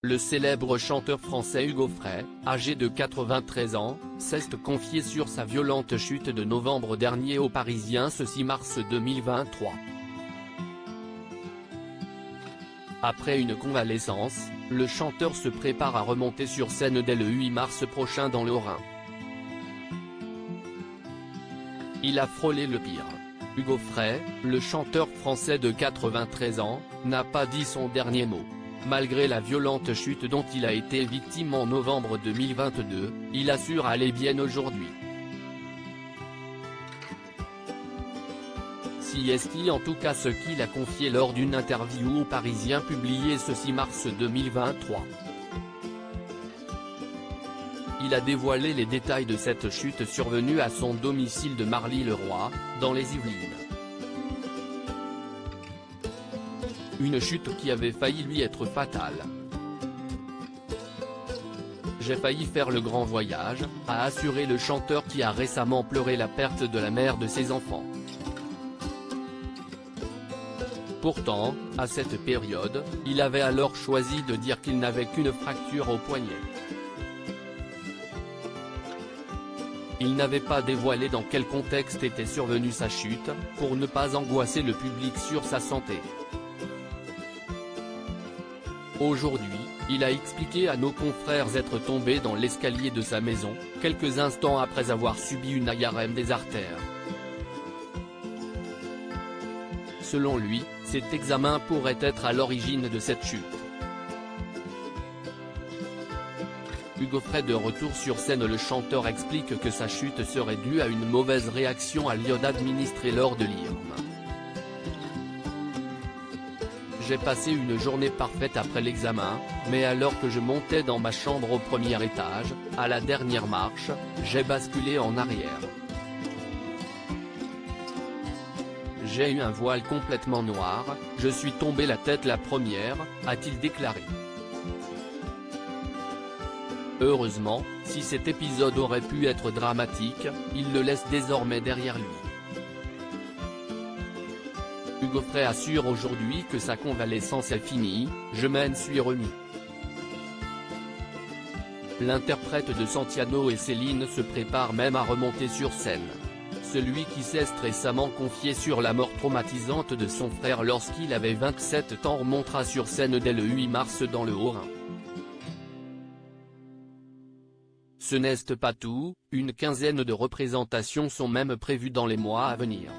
Le célèbre chanteur français Hugo Frey, âgé de 93 ans, s'est confié sur sa violente chute de novembre dernier aux Parisiens ce 6 mars 2023. Après une convalescence, le chanteur se prépare à remonter sur scène dès le 8 mars prochain dans le Haut-Rhin. Il a frôlé le pire. Hugo Frey, le chanteur français de 93 ans, n'a pas dit son dernier mot. Malgré la violente chute dont il a été victime en novembre 2022, il assure aller bien aujourd'hui. Si est-il en tout cas ce qu'il a confié lors d'une interview aux Parisiens publiée ce 6 mars 2023. Il a dévoilé les détails de cette chute survenue à son domicile de Marly-le-Roi, dans les Yvelines. Une chute qui avait failli lui être fatale. J'ai failli faire le grand voyage, a assuré le chanteur qui a récemment pleuré la perte de la mère de ses enfants. Pourtant, à cette période, il avait alors choisi de dire qu'il n'avait qu'une fracture au poignet. Il n'avait pas dévoilé dans quel contexte était survenue sa chute, pour ne pas angoisser le public sur sa santé. Aujourd'hui, il a expliqué à nos confrères être tombé dans l'escalier de sa maison, quelques instants après avoir subi une IRM des artères. Selon lui, cet examen pourrait être à l'origine de cette chute. Hugo Frey de retour sur scène. Le chanteur explique que sa chute serait due à une mauvaise réaction à l'iode administrée lors de l'IRM. J'ai passé une journée parfaite après l'examen, mais alors que je montais dans ma chambre au premier étage, à la dernière marche, j'ai basculé en arrière. J'ai eu un voile complètement noir, je suis tombé la tête la première, a-t-il déclaré. Heureusement, si cet épisode aurait pu être dramatique, il le laisse désormais derrière lui. Hugo Frey assure aujourd'hui que sa convalescence est finie, je m'en suis remis. L'interprète de Santiano et Céline se prépare même à remonter sur scène. Celui qui s'est récemment confié sur la mort traumatisante de son frère lorsqu'il avait 27 ans remontera sur scène dès le 8 mars dans le Haut-Rhin. Ce n'est pas tout, une quinzaine de représentations sont même prévues dans les mois à venir.